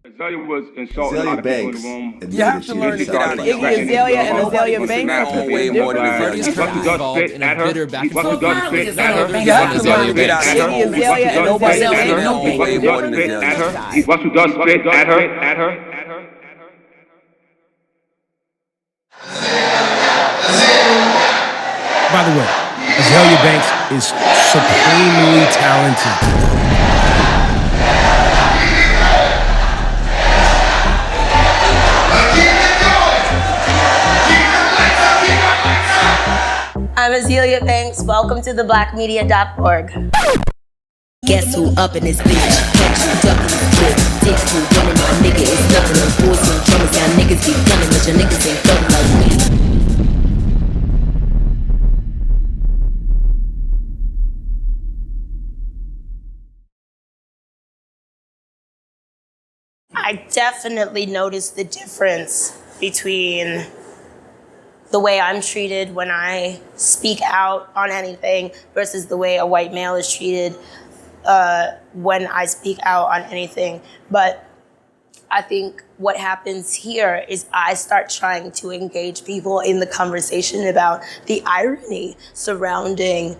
Azalea was insulting a lot of people in the room. You have to learn to get out of your Iggy Azalea and Azalea Banks are way different. more than Parties currently involved in a bitter back and forth. You have to learn to get out of your Iggy Azalea and nobody else Azalea know way more than Azalea. He wants to just spit at her. By the way, Azalea Banks is supremely talented. I'm Azalea Banks. Welcome to theblackmedia.org. Guess who up in this bitch? Catch you ducking this bitch. Dick who running my nigga is nothing. Them boys and drummers, y'all niggas be gunning, but your niggas ain't gunning like me. I definitely noticed the difference between the way I'm treated when I speak out on anything versus the way a white male is treated when I speak out on anything. But I think what happens here is I start trying to engage people in the conversation about the irony surrounding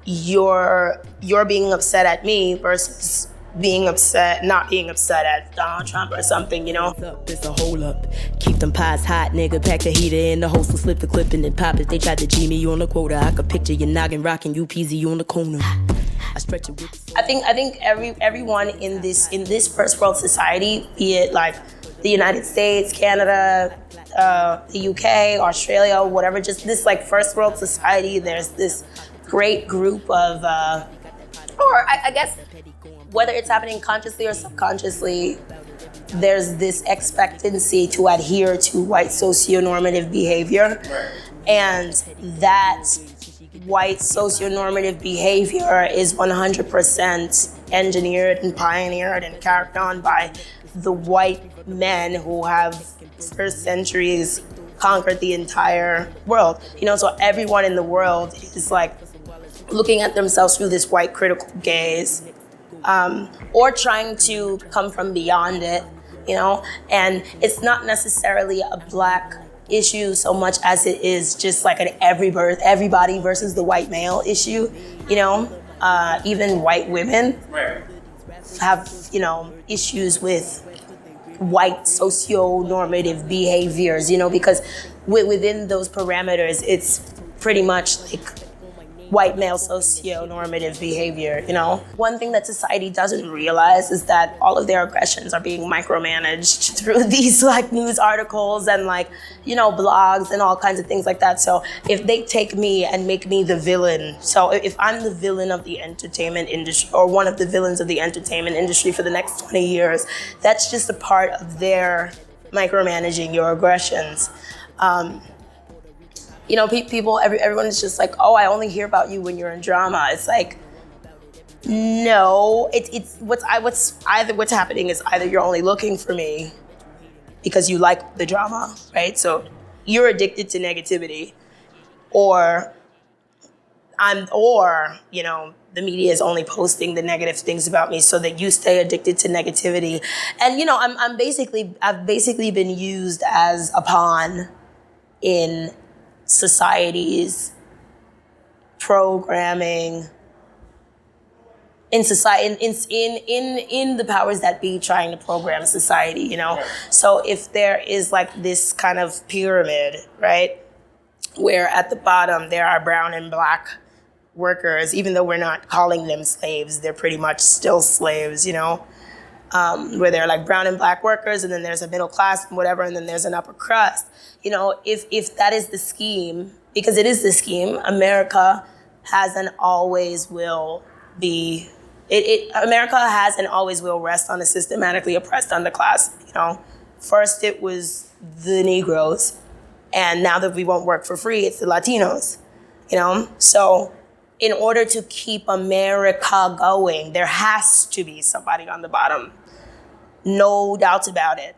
your being upset at me versus not being upset at Donald Trump or something, you know? It's a hold up. Keep them pies hot, nigga. Pack the heater in the host will slip the clip and then pop it. They tried to G me on the quota. I could picture your noggin rocking you peasy on the corner. I stretch it with I think everyone in this first world society, be it like the United States, Canada, the UK, Australia, whatever, just this like first world society, there's this great group of, I guess, whether it's happening consciously or subconsciously, there's this expectancy to adhere to white socionormative behavior. And that white socionormative behavior is 100% engineered and pioneered and carried on by the white men who have for centuries conquered the entire world. You know, so everyone in the world is like looking at themselves through this white critical gaze. Or trying to come from beyond it, you know? And it's not necessarily a black issue so much as it is just like an everybody versus the white male issue, you know? Even white women have, you know, issues with white socio-normative behaviors, you know, because within those parameters, it's pretty much like white male socio-normative behavior, you know? One thing that society doesn't realize is that all of their aggressions are being micromanaged through these like news articles and like, you know, blogs and all kinds of things like that. So if they take me and make me the villain, so if I'm the villain of the entertainment industry or one of the villains of the entertainment industry for the next 20 years, that's just a part of their micromanaging your aggressions. You know, everyone is just like, oh, I only hear about you when you're in drama. It's like, no, what's happening is either you're only looking for me because you like the drama, right? So you're addicted to negativity, or you know, the media is only posting the negative things about me so that you stay addicted to negativity. And you know, I've basically been used as a pawn in society's programming, in society, in the powers that be trying to program society, you know? So if there is like this kind of pyramid, right, where at the bottom there are brown and black workers, even though we're not calling them slaves, they're pretty much still slaves, you know? Where they're like brown and black workers, and then there's a middle class and whatever, and then there's an upper crust. You know, if that is the scheme, because it is the scheme, America has and always will be, America has and always will rest on a systematically oppressed underclass, you know. First it was the Negroes, and now that we won't work for free, it's the Latinos, you know. So in order to keep America going, there has to be somebody on the bottom. No doubts about it.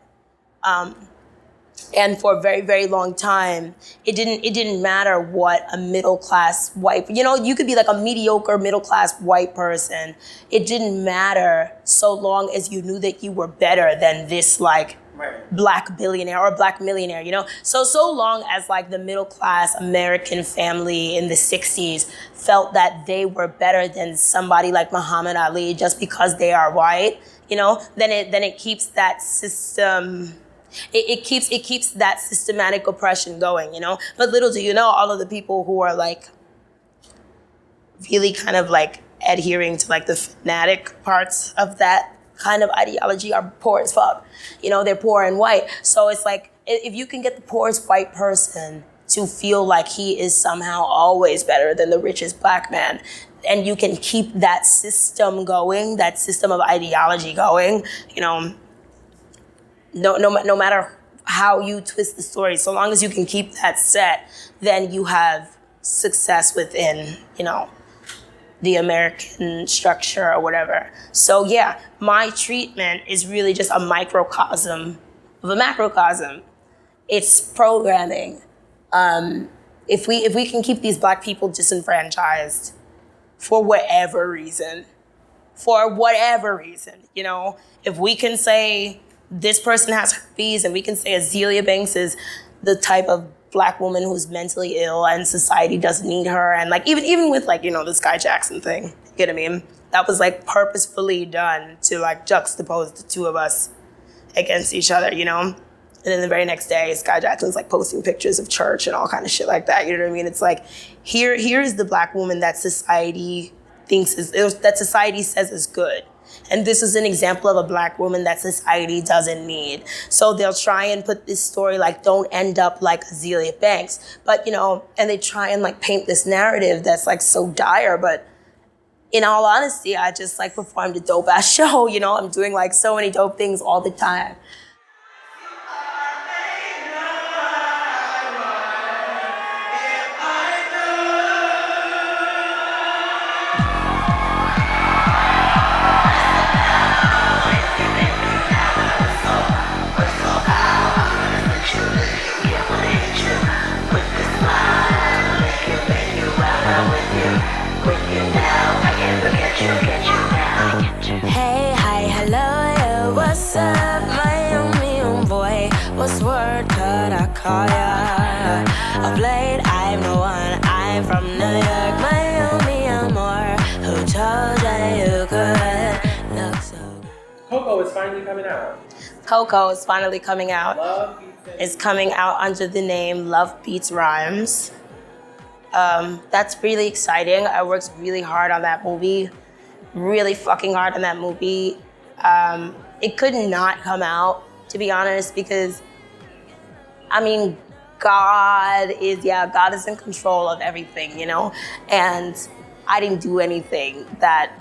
And for a very, very long time, it didn't matter what a middle-class white, you could be like a mediocre middle-class white person. It didn't matter so long as you knew that you were better than this like black billionaire or black millionaire, So long as like the middle-class American family in the 60s felt that they were better than somebody like Muhammad Ali just because they are white, then it keeps that system. It keeps that systematic oppression going, But little do you know, all of the people who are like really kind of like adhering to like the fanatic parts of that kind of ideology are poor as fuck. They're poor and white. So it's like, if you can get the poorest white person to feel like he is somehow always better than the richest black man, and you can keep that system going, that system of ideology going, no matter how you twist the story, so long as you can keep that set, then you have success within, the American structure or whatever. So yeah, my treatment is really just a microcosm of a macrocosm. It's programming. If we can keep these black people disenfranchised for whatever reason, if we can say this person has herpes, and we can say Azealia Banks is the type of black woman who's mentally ill and society doesn't need her. And like, even with like, the Sky Jackson thing, you get what I mean? That was like purposefully done to like juxtapose the two of us against each other, And then the very next day, Sky Jackson's like posting pictures of church and all kind of shit like that. You know what I mean? It's like, here's the black woman that society that society says is good. And this is an example of a black woman that society doesn't need. So they'll try and put this story like, don't end up like Azealia Banks. But, and they try and like paint this narrative that's like so dire. But in all honesty, I just like performed a dope ass show. I'm doing like so many dope things all the time. Hey, hi, hello, yeah, what's up, my own boy? What's word, could I call ya? Of late, I'm the one, I'm from New York, my amor. Who told ya you could look so good? Coco is finally coming out. Coco is finally coming out. Love Beats It's coming out under the name Love Beats Rhymes. That's really exciting. I worked really hard on that movie. Really fucking hard on that movie. It could not come out, to be honest, because, God is in control of everything, And I didn't do anything that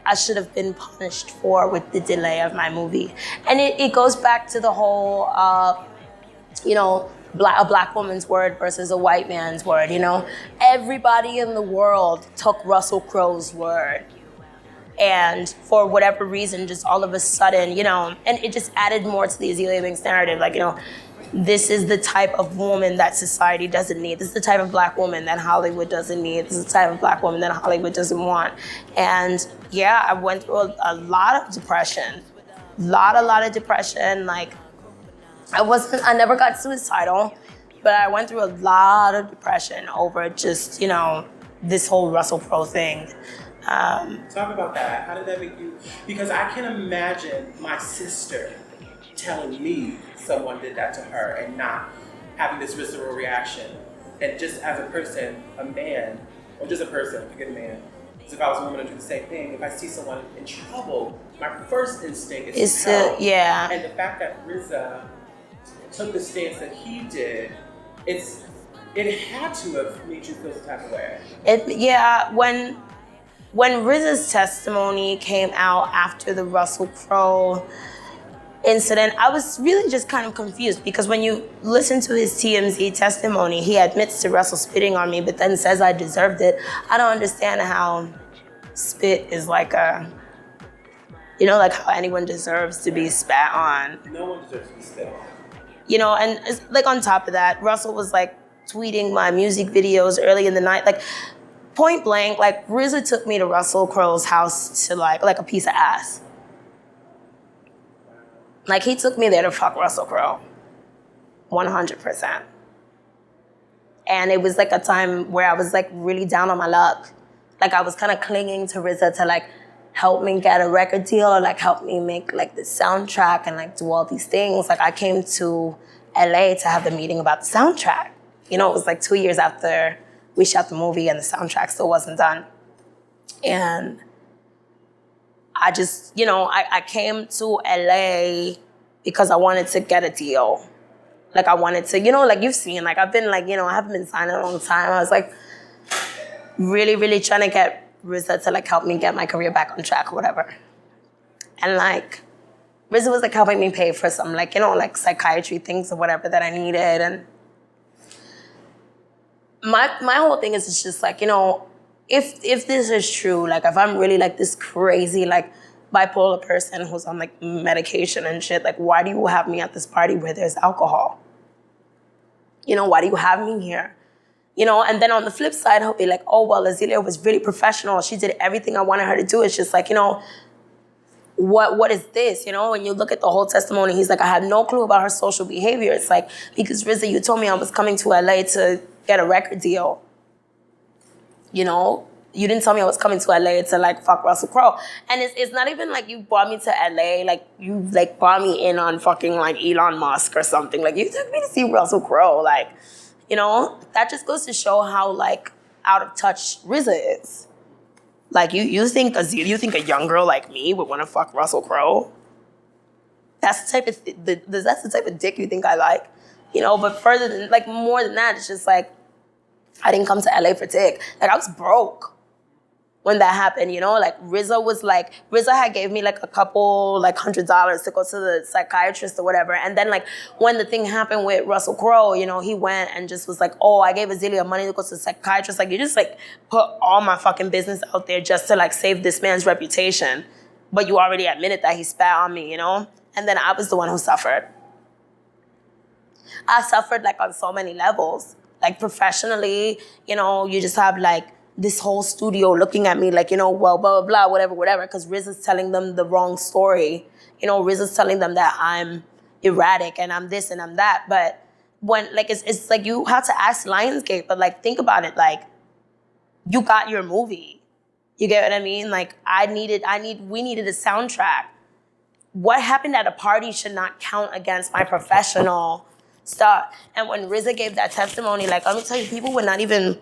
I should have been punished for with the delay of my movie. And it goes back to the whole, a black woman's word versus a white man's word, Everybody in the world took Russell Crowe's word. And for whatever reason, just all of a sudden, and it just added more to the Azealia Banks narrative. Like, this is the type of woman that society doesn't need. This is the type of black woman that Hollywood doesn't need. This is the type of black woman that Hollywood doesn't want. And yeah, I went through a lot of depression. A lot of depression. Like, I never got suicidal, but I went through a lot of depression over just, this whole Russell Crowe thing. Talk about that. How did that make you? Because I can imagine my sister telling me someone did that to her and not having this visceral reaction. And just as a person, a man, or just a person, forget a man, because if I was a woman, I'd do the same thing. If I see someone in trouble, my first instinct is to help. Yeah. And the fact that RZA took the stance that he did, it had to have made you feel some type of way. When RZA's testimony came out after the Russell Crowe incident, I was really just kind of confused because when you listen to his TMZ testimony, he admits to Russell spitting on me, but then says I deserved it. I don't understand how spit is like how anyone deserves to be spat on. No one deserves to be spit on. You know, and it's, like on top of that, Russell was like tweeting my music videos early in the night. Like point blank, like RZA took me to Russell Crowe's house to like a piece of ass. Like he took me there to fuck Russell Crowe. 100%. And it was like a time where I was like really down on my luck. Like I was kind of clinging to RZA to like help me get a record deal or like help me make like the soundtrack and like do all these things. Like I came to LA to have the meeting about the soundtrack. You know, it was like 2 years after we shot the movie and the soundtrack still wasn't done. And I just, you know, I came to LA because I wanted to get a deal. Like I wanted to, you know, like you've seen, like I've been like, you know, I haven't been signed in a long time. I was like really, really trying to get RZA to like help me get my career back on track or whatever. And like RZA was like helping me pay for some like, you know, like psychiatry things or whatever that I needed. And my whole thing is it's just like, you know, if this is true, like if I'm really like this crazy like bipolar person who's on like medication and shit, like why do you have me at this party where there's alcohol? You know, why do you have me here? You know, and then on the flip side, he'll be like, oh, well, Azealia was really professional. She did everything I wanted her to do. It's just like, you know, what is this? You know, when you look at the whole testimony, he's like, I had no clue about her social behavior. It's like, because RZA, you told me I was coming to LA to get a record deal. You know, you didn't tell me I was coming to LA to like fuck Russell Crowe. And it's not even like you brought me to LA, like you like brought me in on fucking like Elon Musk or something. Like you took me to see Russell Crowe. Like, you know, that just goes to show how like out of touch RZA is. Like you think a young girl like me would want to fuck Russell Crowe? That's the type of dick you think I like, you know. But further than like more than that, it's just like I didn't come to LA for dick. Like I was broke when that happened, you know. Like RZA had gave me like a couple like $100 to go to the psychiatrist or whatever. And then like when the thing happened with Russell Crowe, you know, he went and just was like, oh, I gave Azealia money to go to the psychiatrist. Like you just like put all my fucking business out there just to like save this man's reputation. But you already admitted that he spat on me, you know? And then I was the one who suffered. I suffered like on so many levels. Like professionally, you know, you just have like this whole studio looking at me like, you know, well, blah, blah, blah, whatever, because RZA's telling them the wrong story. You know, RZA's telling them that I'm erratic and I'm this and I'm that. But when, like, it's like you have to ask Lionsgate, but like, think about it, like, you got your movie. You get what I mean? Like, we needed a soundtrack. What happened at a party should not count against my professional stuff. And when RZA gave that testimony, like, let me tell you, people would not even,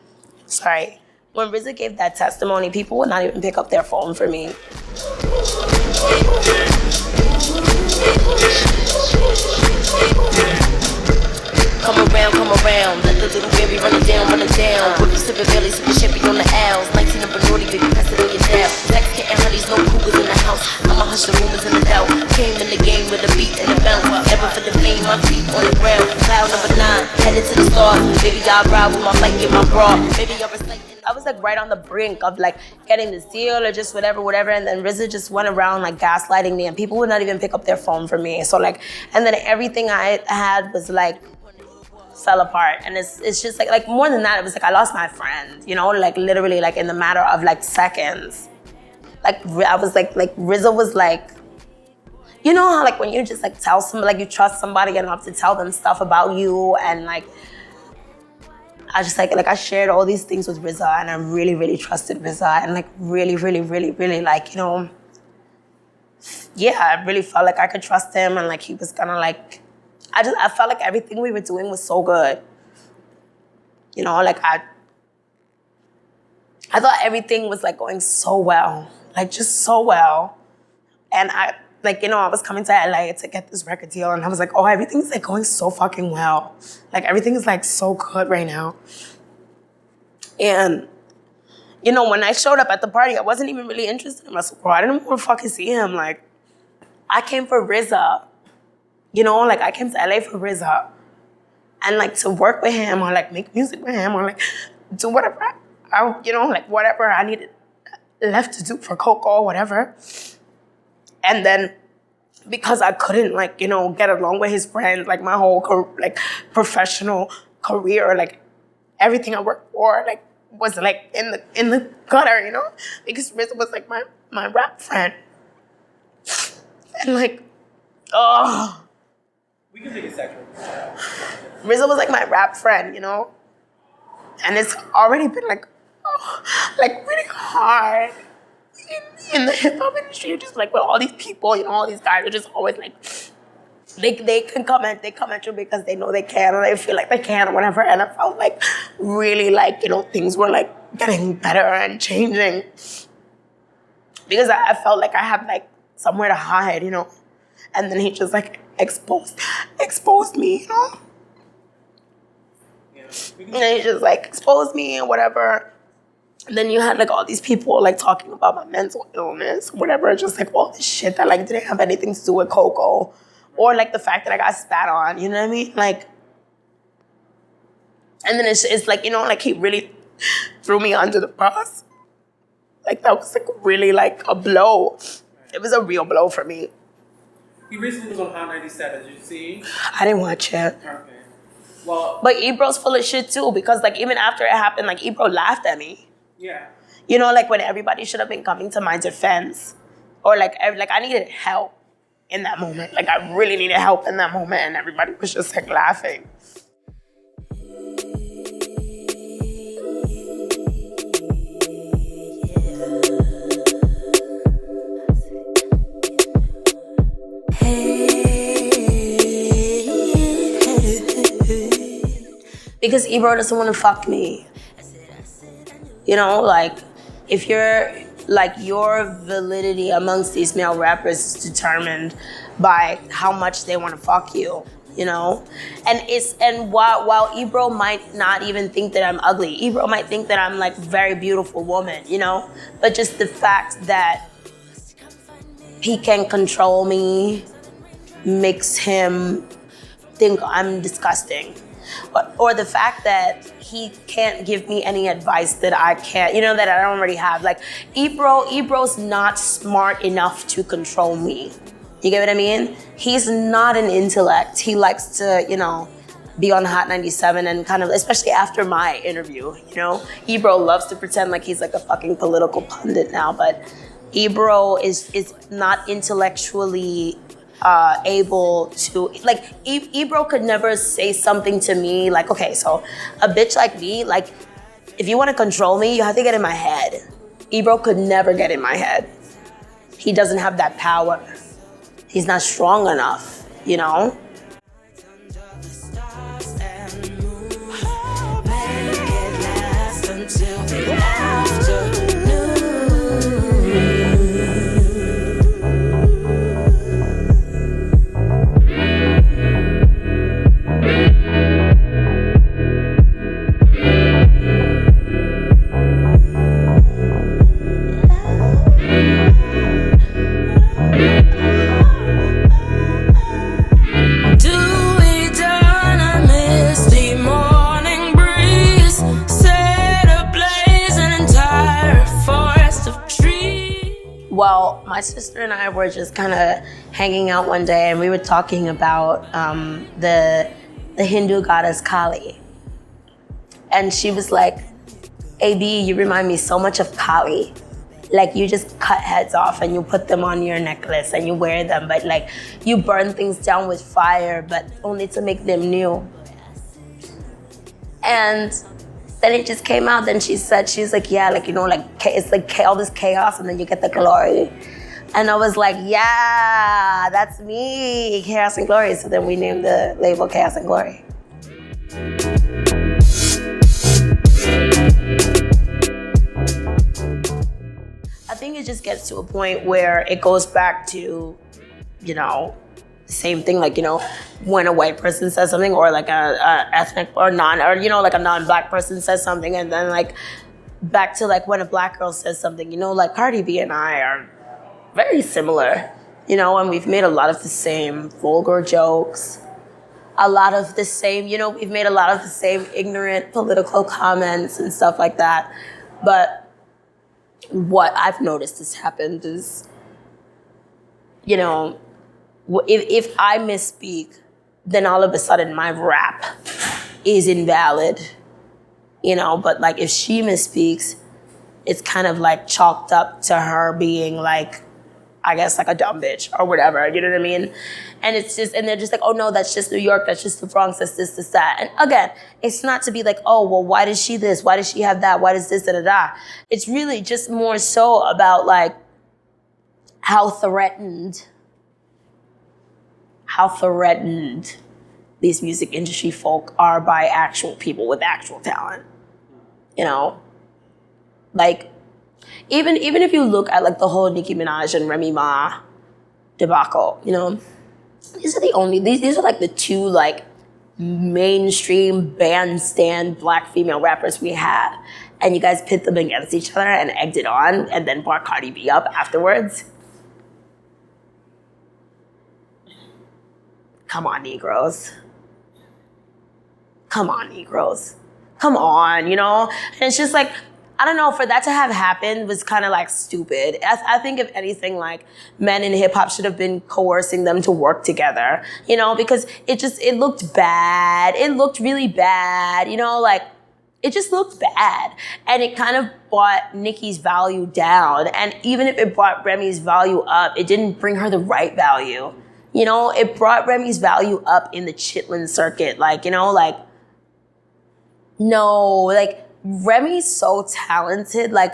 when RZA gave that testimony, people would not even pick up their phone for me. Come around, let the little baby run it down. Whip you sippin' belly, sippin' champagne on the L's. 19 up and naughty, baby, pass it on your tab. Sex, kitten, honeys, no cougars in the house. I'ma hush the rumors in the doubt. Came in the game with a beat and a bounce. Never for the fame, my feet on the ground. Cloud number 9, headed to the stars. Baby, I ride with my mic and my bra. Baby, I recite. I was like right on the brink of like getting this deal or just whatever. And then RZA just went around like gaslighting me and people would not even pick up their phone for me. So like, and then everything I had was like, fell apart. And it's just like more than that, it was like I lost my friend, you know, like literally like in the matter of like seconds. Like I was like RZA was like, you know how like when you just like tell somebody, like you trust somebody enough to tell them stuff about you, and like I just like I shared all these things with RZA, and I really, really trusted RZA, and like really, really, really, really like, you know, yeah, I really felt like I could trust him, and like he was gonna like, I felt like everything we were doing was so good. You know, like I thought everything was like going so well, like just so well. And I, like, you know, I was coming to LA to get this record deal, and I was like, oh, everything's like going so fucking well. Like everything is like so good right now. And, you know, when I showed up at the party, I wasn't even really interested in Russell Crowe. I didn't want to fucking see him. Like, I came for RZA. You know, like I came to LA for RZA, and like to work with him or like make music with him or like do whatever I you know, like whatever I needed left to do for Coco or whatever. And then because I couldn't like, you know, get along with his friends, like my whole like professional career, like everything I worked for, like was like in the gutter, you know, because RZA was like my rap friend, and like, oh, We can take a second. RZA was like my rap friend, you know, and it's already been like, like really hard in the hip hop industry, just like with all these people, you know, all these guys are just always like, they can come at you because they know they can, or they feel like they can, or whatever. And I felt like really like, you know, things were like getting better and changing because I felt like I had like somewhere to hide, you know. And then he just like exposed me, you know. Yeah. And then he just like exposed me and whatever. And then you had like all these people like talking about my mental illness, whatever, just like all this shit that like didn't have anything to do with Coco, or like the fact that I got spat on, you know what I mean? Like, and then it's like, you know, like he really threw me under the bus. Like that was like really like a blow. It was a real blow for me. He recently was on Hot 97. Did you see? I didn't watch it. Okay. Well, But Ebro's full of shit too, because like even after it happened, like Ebro laughed at me. yeah. You know, like when everybody should have been coming to my defense, or like I needed help in that moment. Like I really needed help in that moment, and everybody was just like laughing. Because Ebro doesn't want to fuck me. You know, like, if you're, like, your validity amongst these male rappers is determined by how much they want to fuck you, you know? And while Ebro might not even think that I'm ugly, Ebro might think that I'm, like, a very beautiful woman, you know? But just the fact that he can control me makes him think I'm disgusting. Or the fact that he can't give me any advice that I can't, you know, that I don't already have. Like, Ebro's not smart enough to control me. You get what I mean? He's not an intellect. He likes to, you know, be on Hot 97 and kind of, especially after my interview, you know? Ebro loves to pretend like he's like a fucking political pundit now, but Ebro is not intellectually able to, like, Ebro could never say something to me like, okay, so a bitch like me, like, if you want to control me, you have to get in my head. Ebro could never get in my head. He doesn't have that power. He's not strong enough, you know? Well, my sister and I were just kind of hanging out one day, and we were talking about the Hindu goddess Kali. And she was like, AB, you remind me so much of Kali. Like, you just cut heads off and you put them on your necklace and you wear them, but like, you burn things down with fire, but only to make them new. And then it just came out. Then she said, she's like, yeah, like, you know, like, it's like all this chaos and then you get the glory. And I was like, yeah, that's me, Chaos and Glory. So then we named the label Chaos and Glory. I think it just gets to a point where it goes back to, you know, same thing, like, you know, when a white person says something, or like a ethnic or you know, like a non-black person says something, and then like back to like when a black girl says something, you know, like Cardi B and I are very similar, you know, and we've made a lot of the same vulgar jokes, a lot of the same, you know, we've made a lot of the same ignorant political comments and stuff like that. But what I've noticed has happened is, you know, if I misspeak, then all of a sudden my rap is invalid, you know? But like if she misspeaks, it's kind of like chalked up to her being like, I guess like a dumb bitch or whatever, you know what I mean? And it's just, and they're just like, oh no, that's just New York, that's just the Bronx, that's this, that. And again, it's not to be like, oh, well, why does she this? Why does she have that? Why does this, da. It's really just more so about like how threatened these music industry folk are by actual people with actual talent, you know? Like, even if you look at like the whole Nicki Minaj and Remy Ma debacle, you know, these are like the two like mainstream bandstand black female rappers we had, and you guys pit them against each other and egged it on and then brought Cardi B up afterwards. Come on, Negroes. Come on, Negroes. Come on, you know? And it's just like, I don't know, for that to have happened was kind of like stupid. I think if anything, like men in hip hop should have been coercing them to work together, you know, because it looked bad. It looked really bad, you know, like it just looked bad. And it kind of brought Nicki's value down. And even if it brought Remy's value up, it didn't bring her the right value. You know, it brought Remy's value up in the Chitlin circuit. Like, you know, like, no, like, Remy's so talented. Like,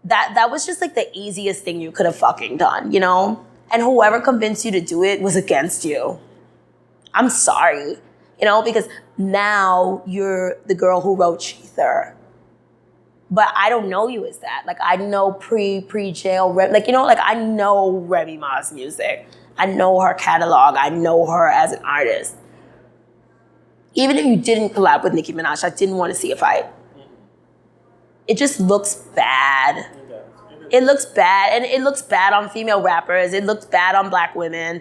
that was just, like, the easiest thing you could have fucking done, you know? And whoever convinced you to do it was against you. I'm sorry, you know, because now you're the girl who wrote Cheether. But I don't know you as that. Like, I know pre-jail, like, you know, like, I know Remy Ma's music. I know her catalog. I know her as an artist. Even if you didn't collab with Nicki Minaj, I didn't want to see a fight. It just looks bad. It looks bad. And it looks bad on female rappers. It looks bad on black women.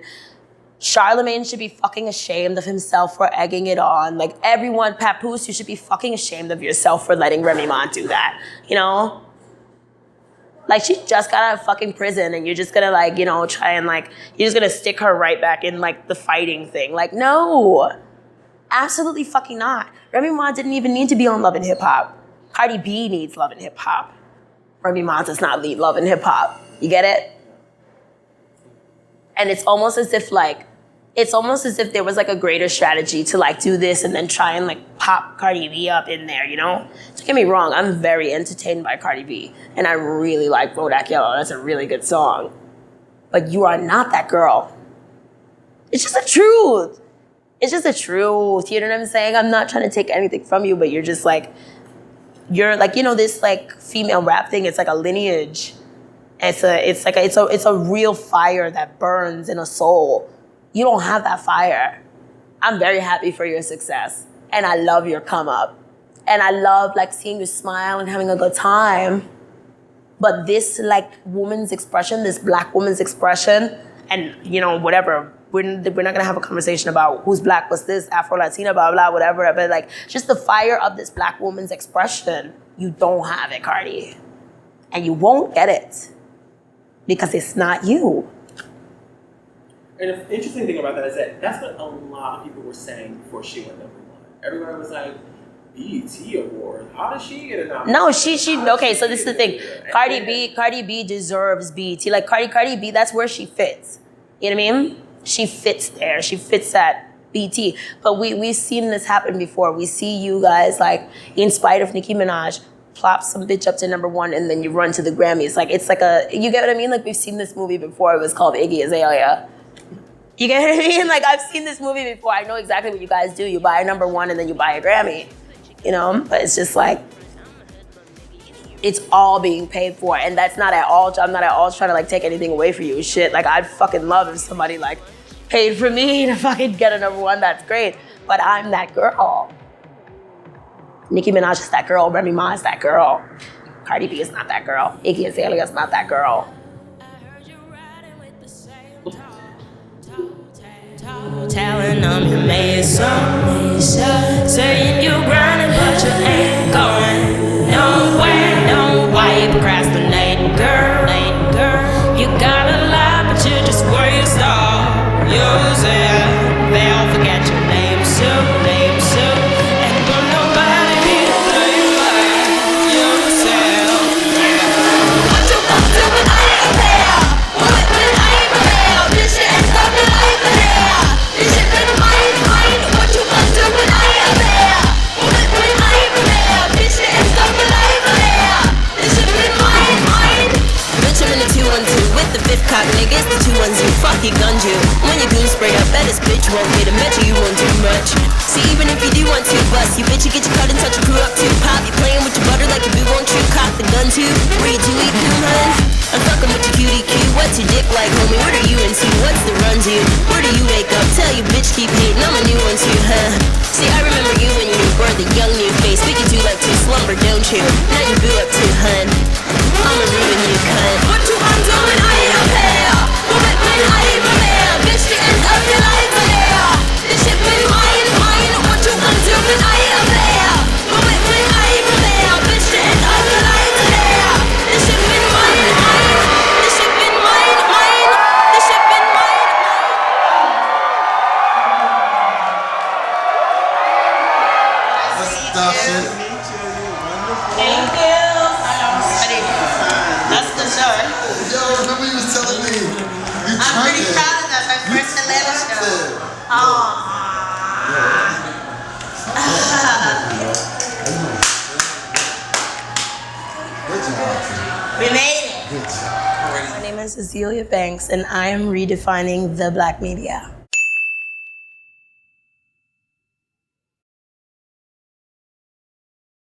Charlemagne should be fucking ashamed of himself for egging it on. Like everyone, Papoose, you should be fucking ashamed of yourself for letting Remy Ma do that. You know? Like, she just got out of fucking prison and you're just gonna, like, you know, try and, like, you're just gonna stick her right back in, like, the fighting thing. Like, no. Absolutely fucking not. Remy Ma didn't even need to be on Love and Hip Hop. Cardi B needs Love and Hip Hop. Remy Ma does not need Love and Hip Hop. You get it? And it's almost as if, like, there was, like, a greater strategy to, like, do this and then try and, like, pop Cardi B up in there, you know? Don't get me wrong, I'm very entertained by Cardi B. And I really like Bodak Yellow. That's a really good song. But you are not that girl. It's just the truth. It's just the truth. You know what I'm saying? I'm not trying to take anything from you, but you're just, like, you're, like, you know, this, like, female rap thing, it's like a lineage. It's a real fire that burns in a soul. You don't have that fire. I'm very happy for your success. And I love your come up. And I love like seeing you smile and having a good time. But this like woman's expression, this black woman's expression, and you know, whatever, we're not gonna have a conversation about who's black, what's this, Afro-Latina, blah, blah, whatever. But like just the fire of this black woman's expression, you don't have it, Cardi. And you won't get it. Because it's not you. And the interesting thing about that is that that's what a lot of people were saying before she went number one. Everybody was like, BET Award, how does she get a nomination? No, she okay, so this is the thing. Cardi B deserves BET. Like Cardi B, that's where she fits. You know what I mean? She fits there. She fits at BET. But we've seen this happen before. We see you guys like, in spite of Nicki Minaj, plop some bitch up to number one and then you run to the Grammys. Like it's like you get what I mean? Like we've seen this movie before. It was called Iggy Azalea. You get what I mean? Like, I've seen this movie before. I know exactly what you guys do. You buy a number one and then you buy a Grammy, you know? But it's just like, it's all being paid for. And that's not at all, I'm not at all trying to, like, take anything away from you. Shit, like, I'd fucking love if somebody, like, paid for me to fucking get a number one. That's great. But I'm that girl. Nicki Minaj is that girl. Remy Ma is that girl. Cardi B is not that girl. Iggy Azalea is not that girl. Telling them you made some, saying you grinding but you ain't going nowhere. Don't why you procrastinating, girl. You got a lot but you just waste all your complicated, bet you won't do much. See, even if you do want to bust, you bitch, you get your cut and touch your crew up too. Pop, you playing with your butter like a boo, won't you cock the gun too? Where you do eat cool, hun? I'm fucking with your cutie Q. What's your dick like, homie? What are you into? What's the run to? Where do you wake up? Tell your bitch keep hating, I'm a new one too, huh? See, I remember you when you were the young new face. We could do like to slumber, don't you? Now you boo up too, hun. I'ma ruin you, cunt. What you undo when I ain't up here? Move it when I ain't here. Bitch, the end of your life here. This shit been mine. What you undo when I ain't up here? Move it when I ain't here. Bitch, the end of your life here. This shit been mine. This shit been mine. This shit been mine. That's it. Thank you. That's the show. Yo, remember you was telling me. I'm pretty proud of that. My first Atlanta show. We made it. My name is Azealia Banks, and I am redefining the Black media.